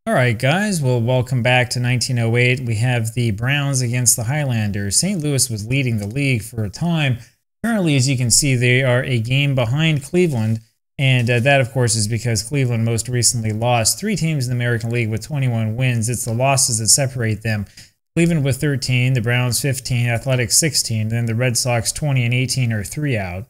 All right, guys. Well, welcome back to 1908. We have the Browns against the Highlanders. St. Louis was leading the league for a time. Currently, as you can see, they are a game behind Cleveland. And that, of course, is because Cleveland most recently lost. Three teams in the American League with 21 wins. It's the losses that separate them. Cleveland with 13, the Browns 15, Athletics 16, then the Red Sox 20 and 18 are three out.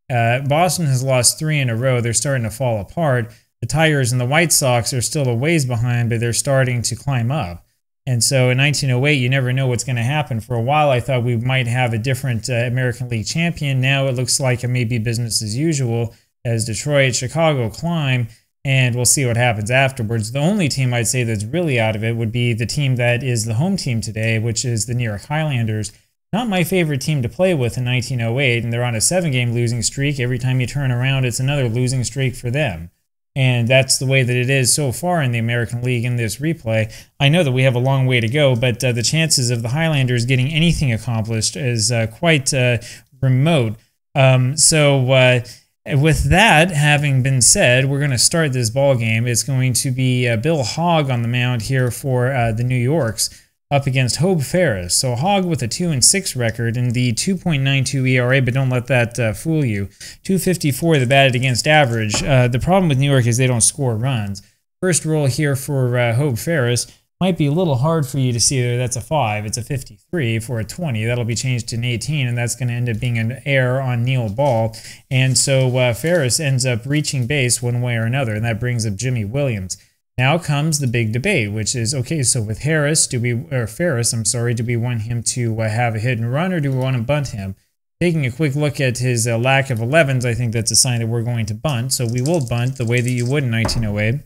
Boston has lost three in a row. They're starting to fall apart. The Tigers and the White Sox are still a ways behind, but they're starting to climb up. And so in 1908, you never know what's going to happen. For a while, I thought we might have a different American League champion. Now it looks like it may be business as usual as Detroit, Chicago climb, and we'll see what happens afterwards. The only team I'd say that's really out of it would be the team that is the home team today, which is the New York Highlanders. Not my favorite team to play with in 1908, and they're on a 7-game losing streak. Every time you turn around, it's another losing streak for them. And that's the way that it is so far in the American League in this replay. I know that we have a long way to go, but the chances of the Highlanders getting anything accomplished is quite remote. With that having been said, we're going to start this ball game. It's going to be Bill Hogg on the mound here for the New Yorks, up against Hobe Ferris. So Hogg with a 2-6 record and the 2.92 ERA, but don't let that fool you. 254 the batted against average. The problem with New York is they don't score runs. First roll here for Hobe Ferris might be a little hard for you to see there. That's a 5. It's a 53 for a 20. That'll be changed to an 18, and that's going to end up being an error on Neil Ball. And so Ferris ends up reaching base one way or another, and that brings up Jimmy Williams. Now comes the big debate, which is, okay, so with Ferris, do we want him to have a hit and run, or do we want to bunt him? Taking a quick look at his lack of 11s, I think that's a sign that we're going to bunt. So we will bunt the way that you would in 1908.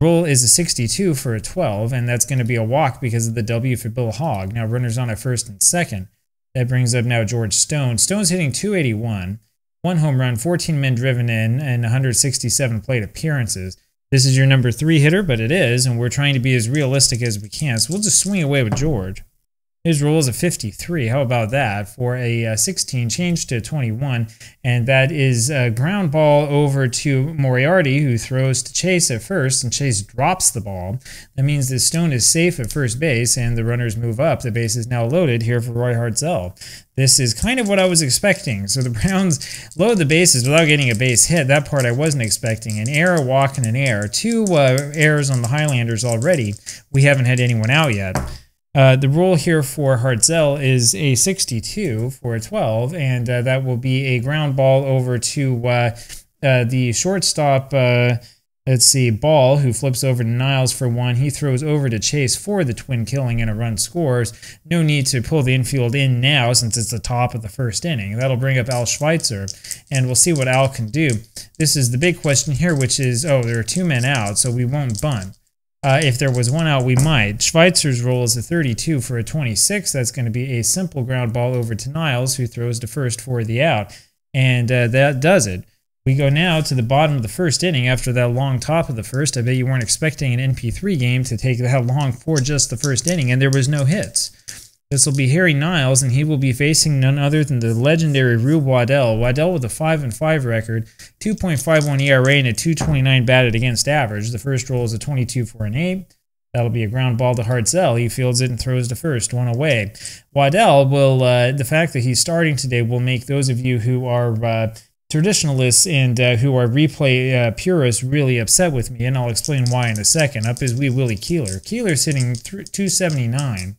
Roll is a 62 for a 12, and that's going to be a walk because of the W for Bill Hogg. Now runners on at first and second. That brings up now George Stone. Stone's hitting 281, 1 home run, 14 men driven in, and 167 plate appearances. This is your number 3 hitter, but it is, and we're trying to be as realistic as we can. So we'll just swing away with George. His roll is a 53. How about that for a 16 change to 21? And that is a ground ball over to Moriarty, who throws to Chase at first, and Chase drops the ball. That means that Stone is safe at first base, and the runners move up. The base is now loaded here for Roy Hartzell. This is kind of what I was expecting. So the Browns load the bases without getting a base hit. That part I wasn't expecting. An error, walk, and an error. 2 errors on the Highlanders already. We haven't had anyone out yet. The roll here for Hartzell is a 62 for a 12, and that will be a ground ball over to the shortstop, Ball, who flips over to Niles for 1. He throws over to Chase for the twin killing, and a run scores. No need to pull the infield in now since it's the top of the first inning. That'll bring up Al Schweitzer, and we'll see what Al can do. This is the big question here, which is, there are 2 men out, so we won't bunt. If there was 1 out, we might. Schweitzer's roll is a 32 for a 26. That's going to be a simple ground ball over to Niles, who throws to first for the out. And that does it. We go now to the bottom of the first inning after that long top of the first. I bet you weren't expecting an NP3 game to take that long for just the first inning, and there was no hits. This will be Harry Niles, and he will be facing none other than the legendary Rube Waddell. Waddell with a 5-5 record, 2.51 ERA, and a 2.29 batted against average. The first roll is a 22 for an 8. That'll be a ground ball to Hartzell. He fields it and throws to first, 1 away. Waddell will, the fact that he's starting today will make those of you who are traditionalists and who are replay purists really upset with me, and I'll explain why in a second. Up is wee Willie Keeler. Keeler's hitting 279.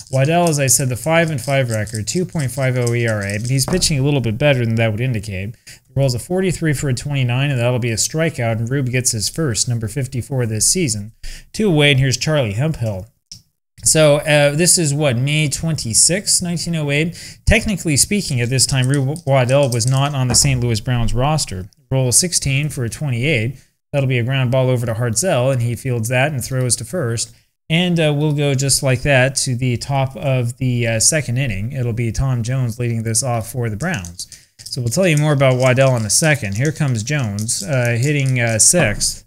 Waddell, as I said, the 5-5 record, 2.50 ERA, but he's pitching a little bit better than that would indicate. The roll's a 43 for a 29, and that'll be a strikeout, and Rube gets his first, number 54 this season. 2 away, and here's Charlie Hemphill. So this is May 26, 1908. Technically speaking, at this time, Rube Waddell was not on the St. Louis Browns roster. Roll 16 for a 28. That'll be a ground ball over to Hartzell, and he fields that and throws to first. And we'll go just like that to the top of the second inning. It'll be Tom Jones leading this off for the Browns. So we'll tell you more about Waddell in a second. Here comes Jones hitting 6th.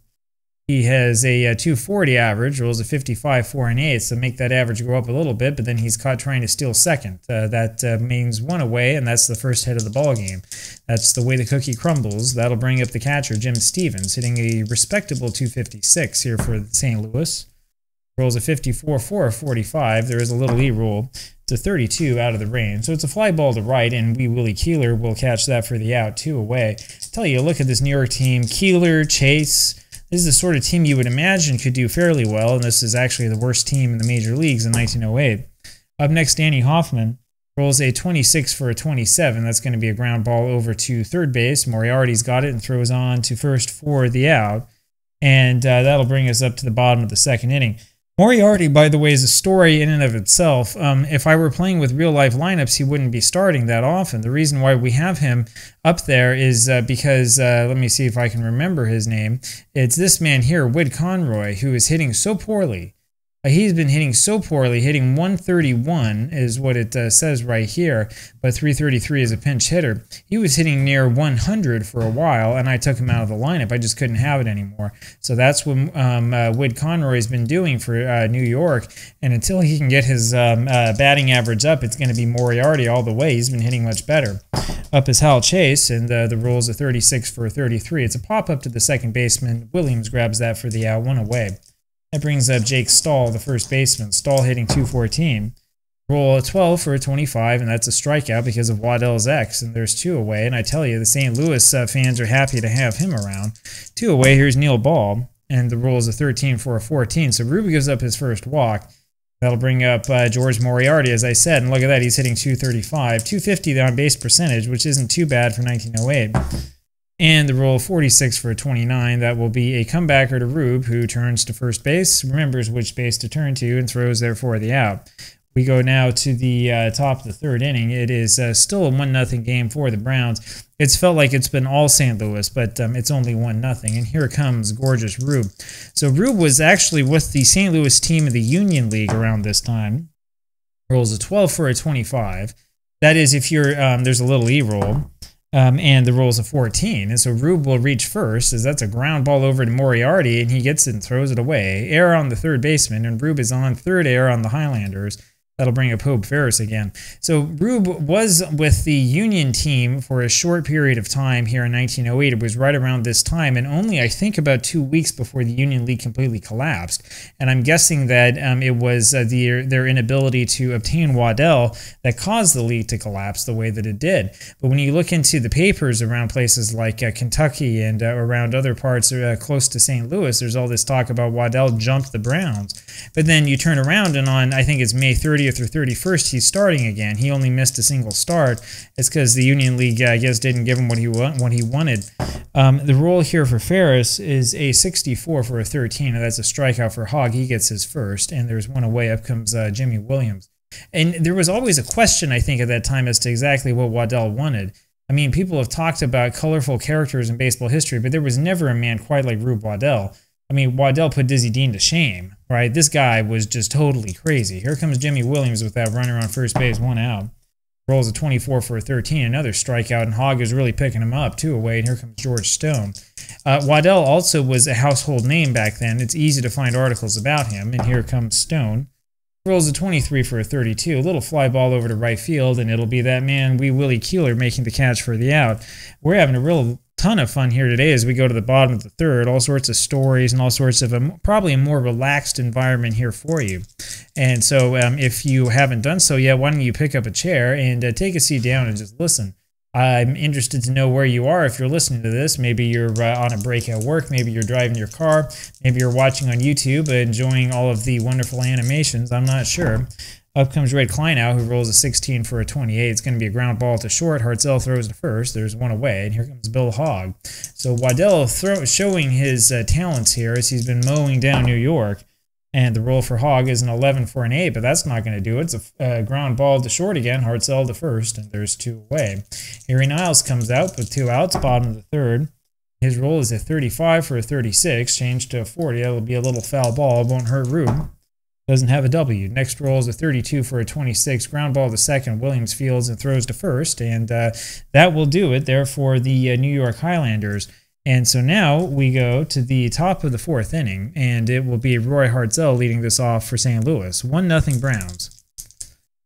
He has a 240 average, rolls a 55 4 1/8, so make that average go up a little bit, but then he's caught trying to steal second. That means 1 away, and that's the first hit of the ball game. That's the way the cookie crumbles. That'll bring up the catcher, Jim Stevens, hitting a respectable 256 here for St. Louis. Rolls a 54 for a 45. There is a little E rule. It's a 32 out of the range. So it's a fly ball to right, and Wee Willie Keeler will catch that for the out, 2 away. I tell you, look at this New York team. Keeler, Chase. This is the sort of team you would imagine could do fairly well, and this is actually the worst team in the major leagues in 1908. Up next, Danny Hoffman rolls a 26 for a 27. That's going to be a ground ball over to third base. Moriarty's got it and throws on to first for the out. And that'll bring us up to the bottom of the second inning. Moriarty, by the way, is a story in and of itself. If I were playing with real-life lineups, he wouldn't be starting that often. The reason why we have him up there is because, let me see if I can remember his name. It's this man here, Whit Conroy, who is hitting so poorly. He's been hitting so poorly, hitting 131 is what it says right here, but 333 is a pinch hitter. He was hitting near 100 for a while, and I took him out of the lineup. I just couldn't have it anymore. So that's what Whit Conroy's been doing for New York, and until he can get his batting average up, it's going to be Moriarty all the way. He's been hitting much better. Up is Hal Chase, and the roll's a 36 for a 33. It's a pop-up to the second baseman. Williams grabs that for the out, 1 away. That brings up Jake Stahl, the first baseman. Stahl hitting 214. Roll a 12 for a 25, and that's a strikeout because of Waddell's X, and there's 2 away. And I tell you, the St. Louis fans are happy to have him around. 2 away, here's Neil Ball, and the roll is a 13 for a 14. So Ruby gives up his first walk. That'll bring up George Moriarty, as I said, and look at that, he's hitting 235. 250 on base percentage, which isn't too bad for 1908. And the roll 46 for a 29. That will be a comebacker to Rube, who turns to first base, remembers which base to turn to, and throws there for the out. We go now to the top of the third inning. It is still a 1-0 game for the Browns. It's felt like it's been all St. Louis, but it's only 1-0. And here comes gorgeous Rube. So Rube was actually with the St. Louis team in the Union League around this time. Rolls a 12 for a 25. That is if you're, there's a little E roll. And the roll's a 14. And so Rube will reach first, as that's a ground ball over to Moriarty, and he gets it and throws it away. Error on the third baseman, and Rube is on third, error on the Highlanders. That'll bring up Hope Ferris again. So Rube was with the Union team for a short period of time here in 1908. It was right around this time, and only, I think, about 2 weeks before the Union League completely collapsed. And I'm guessing that it was their inability to obtain Waddell that caused the league to collapse the way that it did. But when you look into the papers around places like Kentucky and around other parts close to St. Louis, there's all this talk about Waddell jumped the Browns. But then you turn around, and on, I think it's May 30th or 31st, he's starting again. He only missed a single start. It's because the Union League, I guess, didn't give him what he wanted. The roll here for Ferris is a 64 for a 13, and that's a strikeout for Hogg. He gets his first, and there's 1 away. Up comes Jimmy Williams. And there was always a question, I think, at that time as to exactly what Waddell wanted. I mean, people have talked about colorful characters in baseball history, but there was never a man quite like Rube Waddell. I mean, Waddell put Dizzy Dean to shame, right? This guy was just totally crazy. Here comes Jimmy Williams with that runner on first base, 1 out. Rolls a 24 for a 13, another strikeout, and Hogg is really picking him up, 2 away, and here comes George Stone. Waddell also was a household name back then. It's easy to find articles about him, and here comes Stone. Rolls a 23 for a 32, a little fly ball over to right field, and it'll be that man, Wee Willie Keeler, making the catch for the out. We're having a real ton of fun here today as we go to the bottom of the third. All sorts of stories and all sorts of probably a more relaxed environment here for you. And so if you haven't done so yet, why don't you pick up a chair and take a seat down and just listen. I'm interested to know where you are if you're listening to this. Maybe you're on a break at work. Maybe you're driving your car. Maybe you're watching on YouTube, enjoying all of the wonderful animations. I'm not sure. Up comes Red Kleinow, who rolls a 16 for a 28. It's going to be a ground ball to short. Hartzell throws to first. There's 1 away, and here comes Bill Hogg. So Waddell showing his talents here as he's been mowing down New York. And the roll for Hogg is an 11 for an 8, but that's not going to do it. It's a ground ball to short again. Hartzell to first, and there's 2 away. Harry Niles comes out with 2 outs, bottom of the third. His roll is a 35 for a 36, changed to a 40. That'll be a little foul ball. Won't hurt Rube. Doesn't have a W. Next roll is a 32 for a 26. Ground ball to second. Williams fields and throws to first. And that will do it there for the New York Highlanders. And so now we go to the top of the 4th inning, and it will be Roy Hartzell leading this off for St. Louis. 1-0 Browns.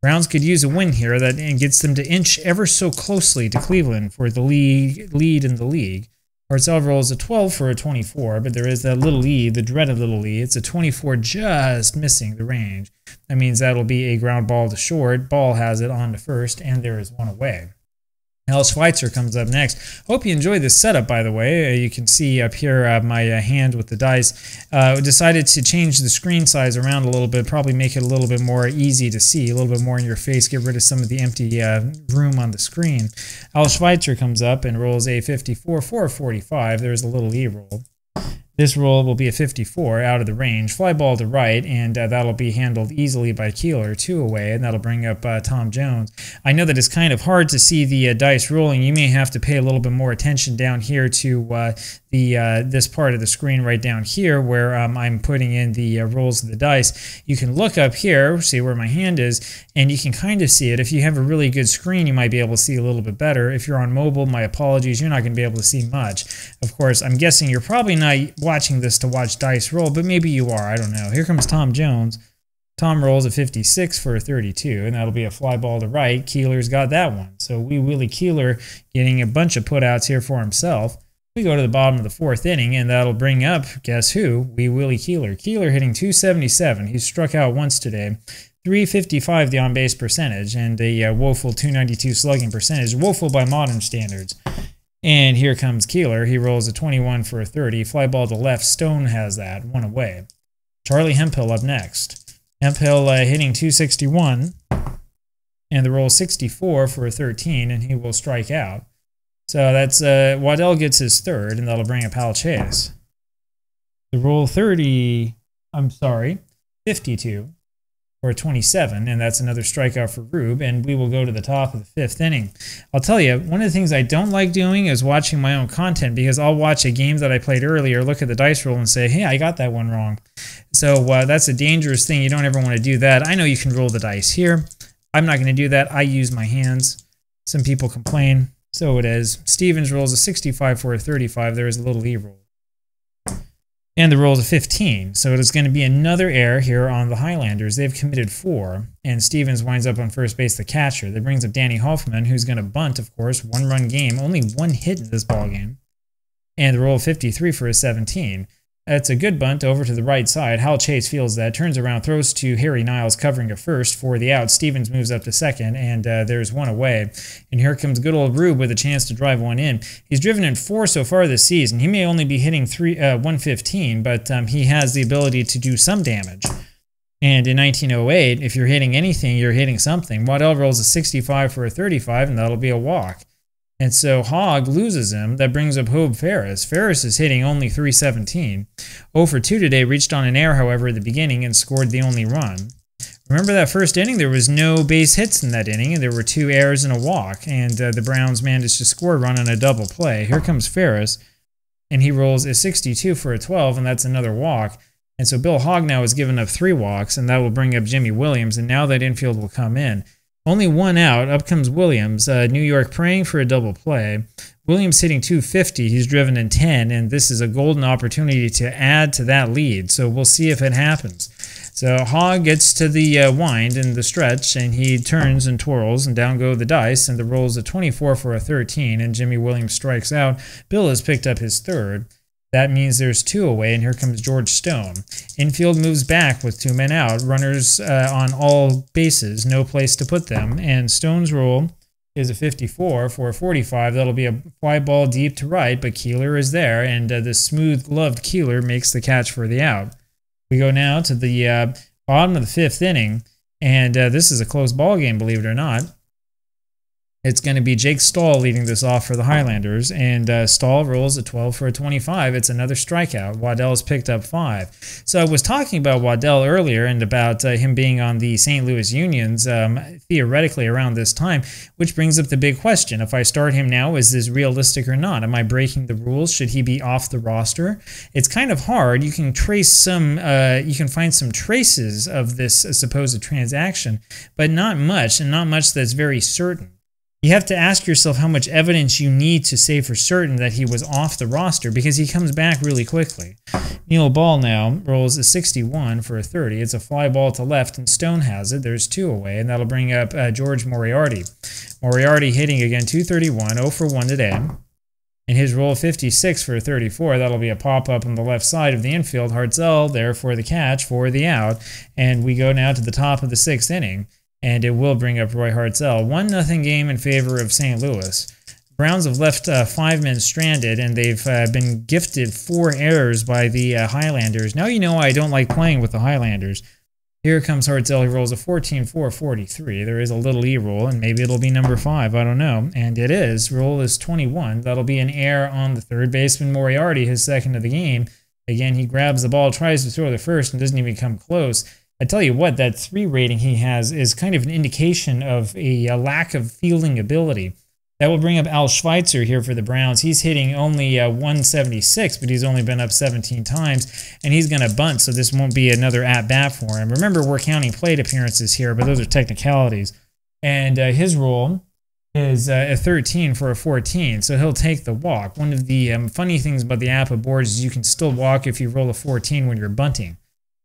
Browns could use a win here that gets them to inch ever so closely to Cleveland for the lead in the league. Parcells rolls a 12 for a 24, but there is that little E, the dreaded little E. It's a 24 just missing the range. That means that'll be a ground ball to short. Ball has it on to first, and there is one away. Al Schweitzer comes up next. Hope you enjoyed this setup, by the way. You can see up here my hand with the dice. Decided to change the screen size around a little bit, probably make it a little bit more easy to see, a little bit more in your face, get rid of some of the empty room on the screen. Al Schweitzer comes up and rolls a 54 for a 45. There's a little E roll. This roll will be a 54 out of the range. Fly ball to right, and that'll be handled easily by Keeler, 2 away, and that'll bring up Tom Jones. I know that it's kind of hard to see the dice rolling. You may have to pay a little bit more attention down here to this part of the screen right down here where I'm putting in the rolls of the dice. You can look up here, see where my hand is, and you can kind of see it. If you have a really good screen, you might be able to see a little bit better. If you're on mobile, my apologies, you're not going to be able to see much. Of course, I'm guessing you're probably not watching this to watch dice roll, but maybe you are. I don't know. Here comes Tom Jones. Tom rolls a 56 for a 32, and that'll be a fly ball to right. Keeler's got that one. So Wee Willie Keeler getting a bunch of putouts here for himself. We go to the bottom of the 4th inning, and that'll bring up, guess who? Wee Willie Keeler. Keeler hitting 277. He's struck out once today. 355 the on-base percentage, and a woeful 292 slugging percentage. Woeful by modern standards. And here comes Keeler. He rolls a 21 for a 30. Fly ball to left. Stone has that. 1 away. Charlie Hemphill up next. Hemphill hitting 261. And the roll 64 for a 13, and he will strike out. So that's Waddell gets his 3rd, and that'll bring up Hal Chase. The roll 52 for a 27, and that's another strikeout for Rube, and we will go to the top of the 5th inning. I'll tell you, one of the things I don't like doing is watching my own content, because I'll watch a game that I played earlier, look at the dice roll, and say, hey, I got that one wrong. So that's a dangerous thing. You don't ever want to do that. I know you can roll the dice here. I'm not going to do that. I use my hands. Some people complain. So it is. Stevens rolls a 65 for a 35. There is a little E roll. And the roll is a 15. So it is going to be another error here on the Highlanders. They've committed 4. And Stevens winds up on first base, the catcher. That brings up Danny Hoffman, who's going to bunt, of course. 1-run game. Only 1 hit in this ball game. And the roll of 53 for a 17. It's a good bunt over to the right side. Hal Chase feels that, turns around, throws to Harry Niles covering at first for the out. Stevens moves up to second, and there's 1 away. And here comes good old Rube with a chance to drive 1 in. He's driven in 4 so far this season. He may only be hitting 115, but he has the ability to do some damage. And in 1908, if you're hitting anything, you're hitting something. Waddell rolls a 65 for a 35, and that'll be a walk. And so Hogg loses him. That brings up Hobe Ferris. Ferris is hitting only 317. 0 for 2 today, reached on an error, however, at the beginning and scored the only run. Remember that first inning? There was no base hits in that inning, and there were 2 errors and a walk. And the Browns managed to score a run on a double play. Here comes Ferris, and he rolls a 62 for a 12, and that's another walk. And so Bill Hogg now has given up 3 walks, and that will bring up Jimmy Williams, and now that infield will come in. Only 1 out. Up comes Williams. New York praying for a double play. Williams hitting 250. He's driven in 10, and this is a golden opportunity to add to that lead. So we'll see if it happens. So Hogg gets to the wind in the stretch, and he turns and twirls, and down go the dice, and the roll's a 24 for a 13, and Jimmy Williams strikes out. Bill has picked up his 3rd. That means there's 2 away, and here comes George Stone. Infield moves back with 2 men out. Runners on all bases, no place to put them. And Stone's roll is a 54 for a 45. That'll be a fly ball deep to right, but Keeler is there, and the smooth-gloved Keeler makes the catch for the out. We go now to the bottom of the 5th inning, and this is a close ball game, believe it or not. It's going to be Jake Stahl leading this off for the Highlanders, and Stahl rolls a 12 for a 25. It's another strikeout. Waddell has picked up 5. So I was talking about Waddell earlier and about him being on the St. Louis Unions theoretically around this time, which brings up the big question. If I start him now, is this realistic or not? Am I breaking the rules? Should he be off the roster? It's kind of hard. You can trace some, you can find some traces of this supposed transaction, but not much, and not much that's very certain. You have to ask yourself how much evidence you need to say for certain that he was off the roster, because he comes back really quickly. Neil Ball now rolls a 61 for a 30. It's a fly ball to left, and Stone has it. There's 2 away, and that'll bring up George Moriarty. Moriarty hitting again 231, 0 for 1 today. And his roll 56 for a 34. That'll be a pop-up on the left side of the infield. Hartzell there for the catch, for the out. And we go now to the top of the 6th inning. And it will bring up Roy Hartzell. 1-0 game in favor of St. Louis. Browns have left 5 men stranded, and they've been gifted 4 errors by the Highlanders. Now you know I don't like playing with the Highlanders. Here comes Hartzell. He rolls a 14-4-43. There is a little E roll, and maybe it'll be number 5. I don't know. And it is. Roll is 21. That'll be an error on the third baseman, Moriarty, his second of the game. Again, he grabs the ball, tries to throw the first, and doesn't even come close. I tell you what, that 3 rating he has is kind of an indication of a lack of fielding ability. That will bring up Al Schweitzer here for the Browns. He's hitting only 176, but he's only been up 17 times, and he's going to bunt, so this won't be another at-bat for him. Remember, we're counting plate appearances here, but those are technicalities. And his roll is a 13 for a 14, so he'll take the walk. One of the funny things about the APBA boards is you can still walk if you roll a 14 when you're bunting.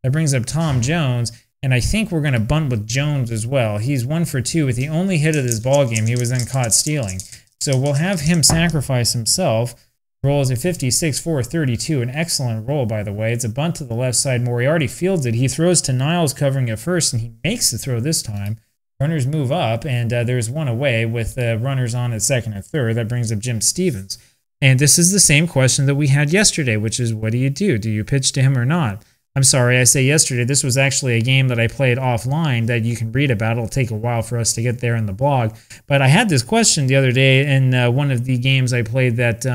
That brings up Tom Jones. And I think we're going to bunt with Jones as well. He's 1 for 2 with the only hit of this ball game. He was then caught stealing. So we'll have him sacrifice himself. Rolls a 56 for 32. An excellent roll, by the way. It's a bunt to the left side. Moriarty fields it. He throws to Niles covering at first, and he makes the throw this time. Runners move up, and there's one away with runners on at second and third. That brings up Jim Stevens. And this is the same question that we had yesterday, which is, what do you do? Do you pitch to him or not? I'm sorry, I say yesterday, this was actually a game that I played offline that you can read about. It'll take a while for us to get there in the blog. But I had this question the other day in one of the games I played that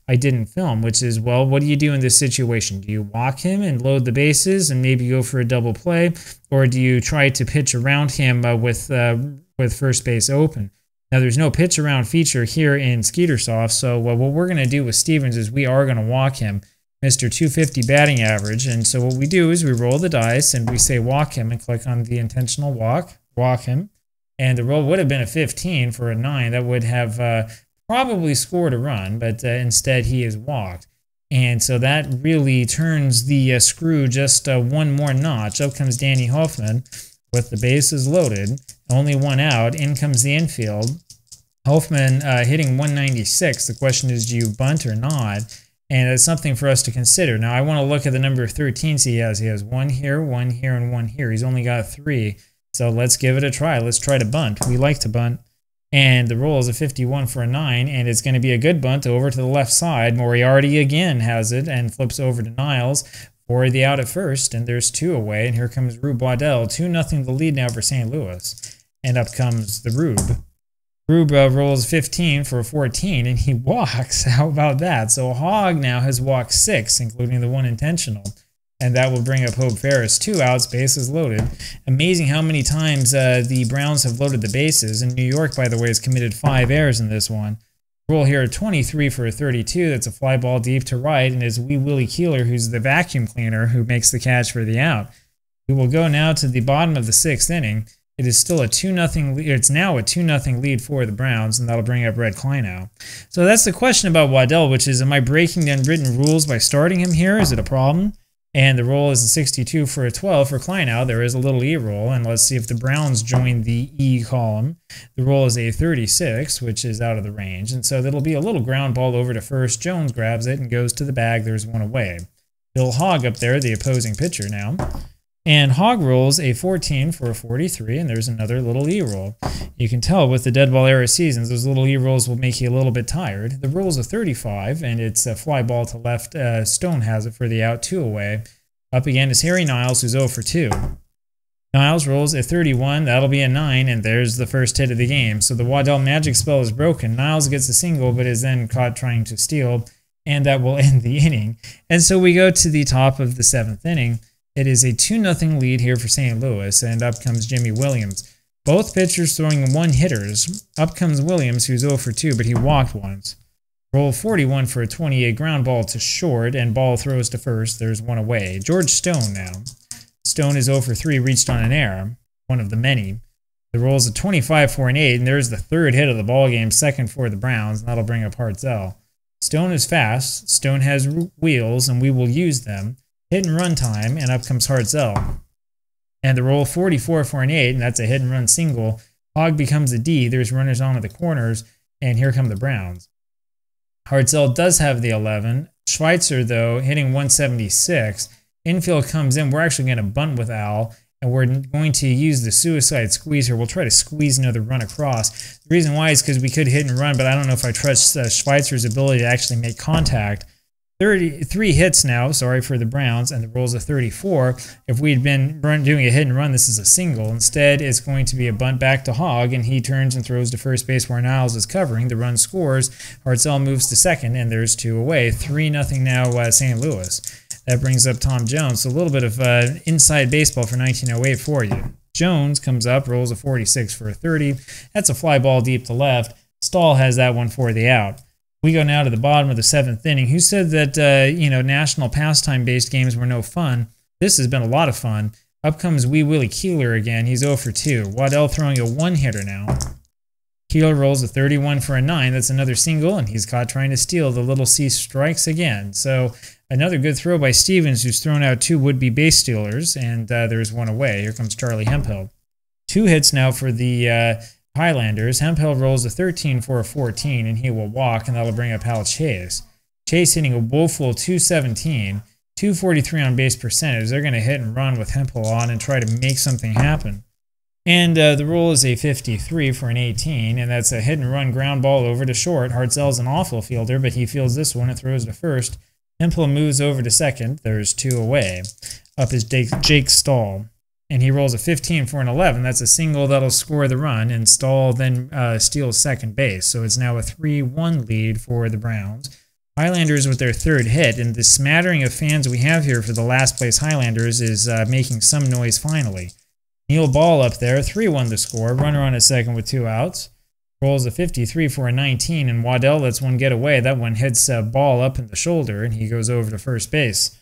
I didn't film, which is, well, what do you do in this situation? Do you walk him and load the bases and maybe go for a double play? Or do you try to pitch around him with first base open? Now, there's no pitch around feature here in Skeetersoft, so what we're going to do with Stevens is we are going to walk him. Mr. 250 batting average, and so what we do is we roll the dice and we say walk him and click on the intentional walk him, and the roll would have been a 15 for a 9. That would have probably scored a run, but instead he is walked. And so that really turns the screw just one more notch. Up comes Danny Hoffman with the bases loaded, only 1 out. In comes the infield. Hoffman hitting 196. The question is, do you bunt or not? And it's something for us to consider. Now, I want to look at the number of 13s he has. He has 1 here, 1 here, and 1 here. He's only got 3. So let's give it a try. Let's try to bunt. We like to bunt. And the roll is a 51 for a 9, and it's going to be a good bunt over to the left side. Moriarty again has it and flips over to Niles for the out at first, and there's 2 away. And here comes Rube Waddell. 2-0 the lead now for St. Louis. And up comes the Rube. Rube rolls 15 for a 14, and he walks. How about that? So Hogg now has walked 6, including the 1 intentional. And that will bring up Hope Ferris. 2 outs, bases loaded. Amazing how many times the Browns have loaded the bases. And New York, by the way, has committed 5 errors in this one. Roll here 23 for a 32. That's a fly ball deep to right, and it's Wee Willie Keeler, who's the vacuum cleaner, who makes the catch for the out. We will go now to the bottom of the 6th inning. It is still a 2-0 lead. It's now a 2-0 lead for the Browns, and that'll bring up Red Kleinow. So that's the question about Waddell, which is, am I breaking the unwritten rules by starting him here? Is it a problem? And the roll is a 62 for a 12 for Kleinow. There is a little E roll, and let's see if the Browns join the E column. The roll is a 36, which is out of the range, and so that'll be a little ground ball over to first. Jones grabs it and goes to the bag. There's 1 away. Bill Hogg up there, the opposing pitcher now. And Hogg rolls a 14 for a 43, and there's another little E roll. You can tell with the dead ball era seasons, those little E rolls will make you a little bit tired. The roll's a 35, and it's a fly ball to left. Stone has it for the out, 2 away. Up again is Harry Niles, who's 0 for 2. Niles rolls a 31, that'll be a 9, and there's the first hit of the game. So the Waddell magic spell is broken. Niles gets a single, but is then caught trying to steal, and that will end the inning. And so we go to the top of the 7th inning. It is a 2-0 lead here for St. Louis, and up comes Jimmy Williams. Both pitchers throwing 1-hitters. Up comes Williams, who's 0 for 2, but he walked once. Roll 41 for a 28, ground ball to short, and ball throws to first. There's 1 away. George Stone now. Stone is 0 for 3, reached on an error, one of the many. The roll is a 25 for an 8, and there's the 3rd hit of the ball game, 2nd for the Browns, and that'll bring up Hartzell. Stone is fast. Stone has wheels, and we will use them. Hit and run time, and up comes Hartzell. And the roll 44 for an 8, and that's a hit and run single. Hogg becomes a D. There's runners on at the corners, and here come the Browns. Hartzell does have the 11. Schweitzer, though, hitting 176. Infield comes in. We're actually going to bunt with Al, and we're going to use the suicide squeeze here. We'll try to squeeze another run across. The reason why is because we could hit and run, but I don't know if I trust Schweitzer's ability to actually make contact. 33 hits now, sorry, for the Browns, and the roll's a 34. If we'd been doing a hit and run, this is a single. Instead, it's going to be a bunt back to Hogg, and he turns and throws to first base where Niles is covering. The run scores. Hartzell moves to second, and there's 2 away. 3-0 now, St. Louis. That brings up Tom Jones. So a little bit of inside baseball for 1908 for you. Jones comes up, rolls a 46 for a 30. That's a fly ball deep to left. Stahl has that one for the out. We go now to the bottom of the 7th inning. Who said that, national pastime-based games were no fun? This has been a lot of fun. Up comes Wee Willie Keeler again. He's 0 for 2. Waddell throwing a one-hitter now. Keeler rolls a 31 for a 9. That's another single, and he's caught trying to steal. The little C strikes again. So another good throw by Stevens, who's thrown out 2 would-be base stealers, and there's 1 away. Here comes Charlie Hemphill. 2 hits now for the Highlanders. Hemphill rolls a 13 for a 14, and he will walk, and that'll bring up Hal Chase. Chase hitting a woeful 217, 243 on base percentage. They're going to hit and run with Hemphill on and try to make something happen. And the roll is a 53 for an 18, and that's a hit and run ground ball over to short. Hartzell's an awful fielder, but he fields this one and throws to first. Hemphill moves over to second. There's 2 away. Up is Jake Stahl. And he rolls a 15 for an 11. That's a single that'll score the run, and Stahl then steals second base. So it's now a 3-1 lead for the Browns. Highlanders with their 3rd hit, and the smattering of fans we have here for the last place Highlanders is making some noise finally. Neil Ball up there, 3-1 the score. Runner on at second with 2 outs. Rolls a 53 for a 19, and Waddell lets one get away. That one hits Ball up in the shoulder, and he goes over to first base.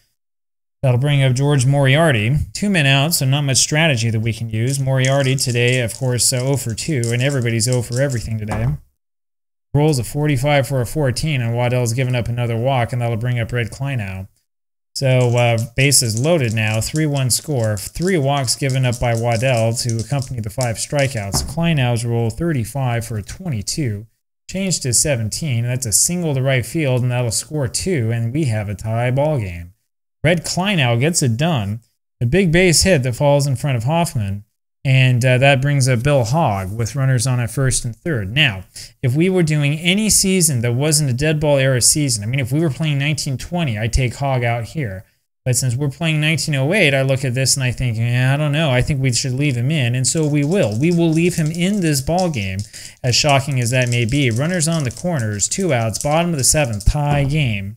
That'll bring up George Moriarty. 2 men out, so not much strategy that we can use. Moriarty today, of course, 0 for 2, and everybody's 0 for everything today. Rolls a 45 for a 14, and Waddell's given up another walk, and that'll bring up Red Kleinow. So bases loaded now, 3-1 score. 3 walks given up by Waddell to accompany the 5 strikeouts. Kleinow's roll 35 for a 22. Changed to 17, that's a single to right field, and that'll score 2, and we have a tie ball game. Red Kleinow gets it done. A big base hit that falls in front of Hoffman. And that brings up Bill Hogg with runners on at first and third. Now, if we were doing any season that wasn't a dead ball era season, I mean, if we were playing 1920, I'd take Hogg out here. But since we're playing 1908, I look at this and I think, I don't know. I think we should leave him in. And so we will. We will leave him in this ball game, as shocking as that may be. Runners on the corners, 2 outs, bottom of the 7th, tie game.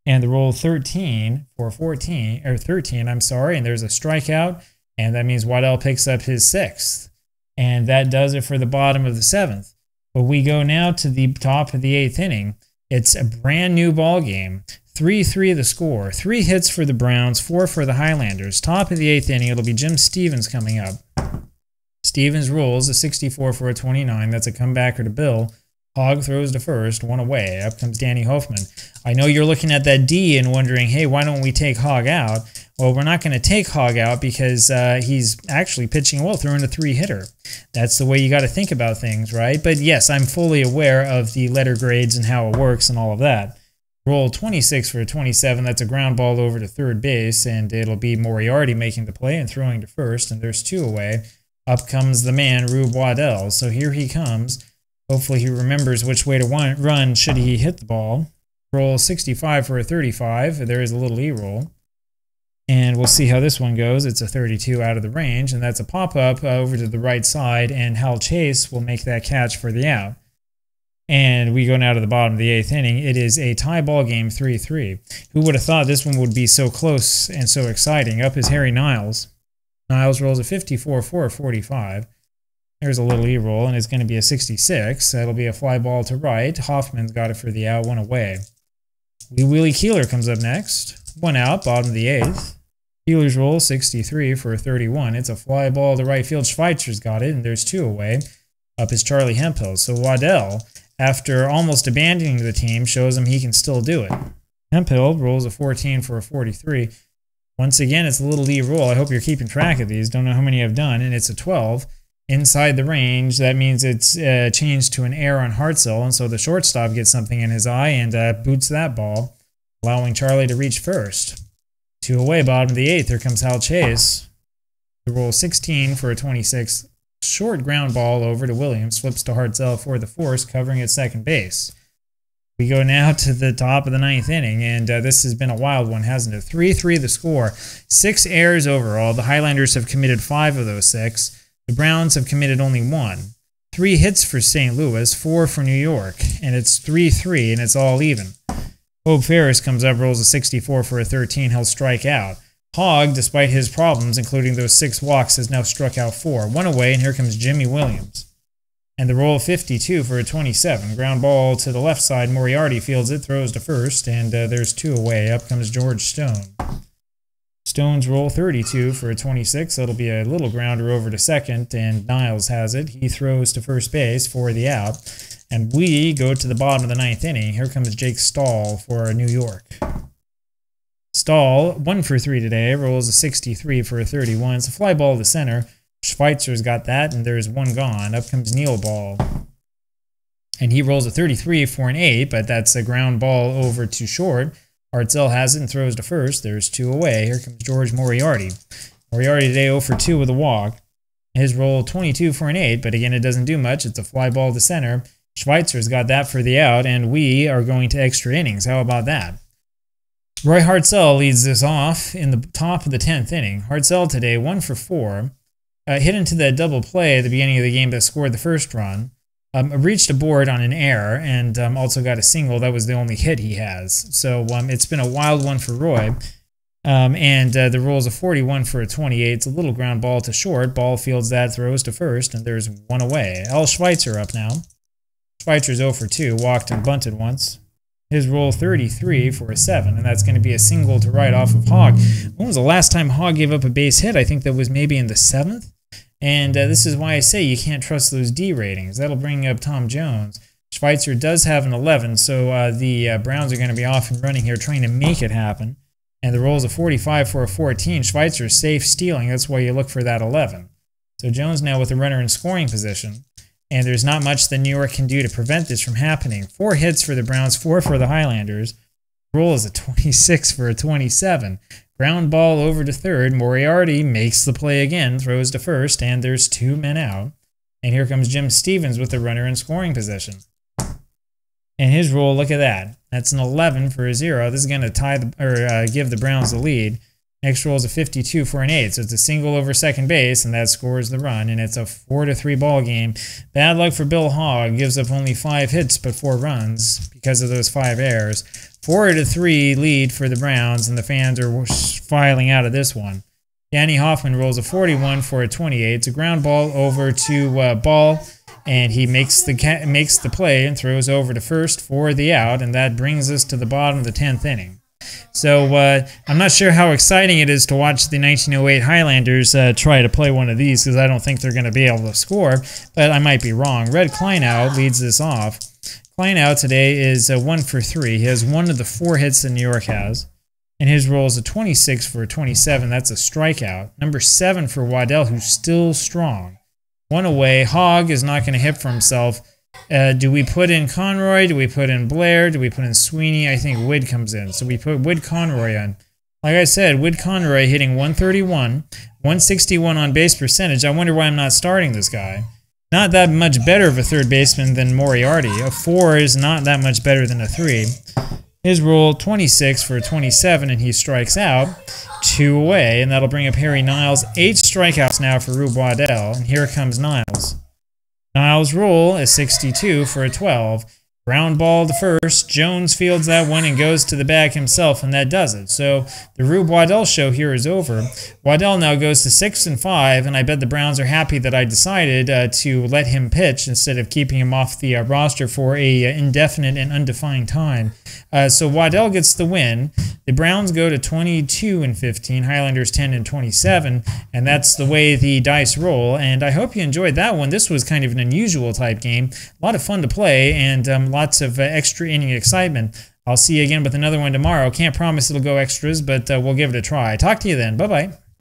And the roll 13 for 14, or 13, I'm sorry, and there's a strikeout, and that means Waddell picks up his 6th. And that does it for the bottom of the 7th. But we go now to the top of the 8th inning. It's a brand new ball game. 3-3 the score. 3 hits for the Browns, 4 for the Highlanders. Top of the 8th inning, it'll be Jim Stevens coming up. Stevens rolls a 64 for a 29. That's a comebacker to Bill. Hogg throws to first, 1 away. Up comes Danny Hoffman. I know you're looking at that D and wondering, hey, why don't we take Hogg out? Well, we're not going to take Hogg out because he's actually pitching well, throwing a 3-hitter. That's the way you got to think about things, right? But yes, I'm fully aware of the letter grades and how it works and all of that. Roll 26 for a 27. That's a ground ball over to third base, and it'll be Moriarty making the play and throwing to first, and there's 2 away. Up comes the man, Rube Waddell. So here he comes. Hopefully he remembers which way to run should he hit the ball. Roll 65 for a 35. There is a little E-roll. And we'll see how this one goes. It's a 32 out of the range, and that's a pop-up over to the right side, and Hal Chase will make that catch for the out. And we go now to the bottom of the 8th inning. It is a tie ball game, 3-3. Who would have thought this one would be so close and so exciting? Up is Harry Niles. Niles rolls a 54 for a 45. There's a little E-roll, and it's going to be a 66. That'll be a fly ball to right. Hoffman's got it for the out, 1 away. Wee Willie Keeler comes up next. 1 out, bottom of the 8th. Keeler's roll, 63 for a 31. It's a fly ball to right field. Schweitzer's got it, and there's 2 away. Up is Charlie Hemphill. So Waddell, after almost abandoning the team, shows him he can still do it. Hemphill rolls a 14 for a 43. Once again, it's a little E-roll. I hope you're keeping track of these. Don't know how many I've done, and it's a 12. inside the range. That means it's changed to an error on Hartzell, and so the shortstop gets something in his eye and boots that ball, allowing Charlie to reach first. 2 away, bottom of the 8th. Here comes Hal Chase. The roll 16 for a 26. Short ground ball over to Williams. Flips to Hartzell for the force, covering at second base. We go now to the top of the 9th inning, and this has been a wild one, hasn't it? 3-3 the score. 6 errors overall. The Highlanders have committed 5 of those 6. The Browns have committed only 1. 3 hits for St. Louis, 4 for New York, and it's 3-3, and it's all even. Hope Ferris comes up, rolls a 64 for a 13. He'll strike out. Hogg, despite his problems, including those 6 walks, has now struck out 4. 1 away, and here comes Jimmy Williams. And the roll 52 for a 27. Ground ball to the left side. Moriarty fields it, throws to first, and there's 2 away. Up comes George Stone. Stone's roll 32 for a 26. That'll be a little grounder over to second, and Niles has it. He throws to first base for the out. And we go to the bottom of the 9th inning. Here comes Jake Stahl for New York. Stahl, 1 for 3 today, rolls a 63 for a 31. It's a fly ball to center. Schweitzer's got that, and there's 1 gone. Up comes Neil Ball. And he rolls a 33 for an 8, but that's a ground ball over to short. Hartzell has it and throws to first. There's 2 away. Here comes George Moriarty. Moriarty today 0 for 2 with a walk. His roll 22 for an 8, but again, it doesn't do much. It's a fly ball to center. Schweitzer's got that for the out, and we are going to extra innings. How about that? Roy Hartzell leads this off in the top of the 10th inning. Hartzell today 1 for 4. Hit into that double play at the beginning of the game that scored the first run. Reached a board on an error, and also got a single. That was the only hit he has. So it's been a wild one for Roy. The roll is a 41 for a 28. It's a little ground ball to short. Ball fields that, throws to first, and there's 1 away. Al Schweitzer up now. Schweitzer's 0 for 2, walked and bunted once. His roll 33 for a 7, and that's going to be a single to right off of Hogg. When was the last time Hogg gave up a base hit? I think that was maybe in the 7th. And this is why I say you can't trust those D ratings. That'll bring up Tom Jones. Schweitzer does have an 11, so the Browns are going to be off and running here trying to make it happen. And the roll is a 45 for a 14. Schweitzer's safe stealing. That's why you look for that 11. So Jones now with a runner in scoring position. And there's not much that New York can do to prevent this from happening. 4 hits for the Browns, 4 for the Highlanders. Roll is a 26 for a 27. Ground ball over to third. Moriarty makes the play again, throws to first, and there's 2 men out. And here comes Jim Stevens with the runner in scoring position. And his roll, look at that. That's an 11 for a 0. This is going to give the Browns the lead. Next roll is a 52 for an 8, so it's a single over second base, and that scores the run, and it's a 4-3 ball game. Bad luck for Bill Hogg. Gives up only 5 hits but 4 runs because of those 5 errors. 4-3 lead for the Browns, and the fans are filing out of this one. Danny Hoffman rolls a 41 for a 28. It's a ground ball over to Ball, and he makes the play and throws over to first for the out, and that brings us to the bottom of the 10th inning. So I'm not sure how exciting it is to watch the 1908 Highlanders try to play one of these, because I don't think they're going to be able to score, but I might be wrong. Red Kleinow leads this off. Kleinow today is 1 for 3. He has 1 of the 4 hits that New York has, and his roll is a 26 for a 27. That's a strikeout. Number 7 for Waddell, who's still strong. 1 away. Hogg is not going to hit for himself. Do we put in Conroy? Do we put in Blair? Do we put in Sweeney? I think Witt comes in. So we put Witt Conroy on. Like I said, Witt Conroy hitting 131, 161 on base percentage. I wonder why I'm not starting this guy. Not that much better of a third baseman than Moriarty. A 4 is not that much better than a 3. His roll, 26 for a 27, and he strikes out. 2 away, and that'll bring up Harry Niles. 8 strikeouts now for Rube Waddell, and here comes Niles. Niles' roll is 62 for a 12. Ground ball to first. Jones fields that one and goes to the bag himself, and that does it. So the Rube Waddell show here is over. Waddell now goes to 6-5, and I bet the Browns are happy that I decided to let him pitch instead of keeping him off the roster for a indefinite and undefined time. So Waddell gets the win. The Browns go to 22-15, Highlanders 10-27, and that's the way the dice roll. And I hope you enjoyed that one. This was kind of an unusual type game. A lot of fun to play, and lots of extra inning excitement. I'll see you again with another one tomorrow. Can't promise it'll go extras, but we'll give it a try. Talk to you then. Bye-bye.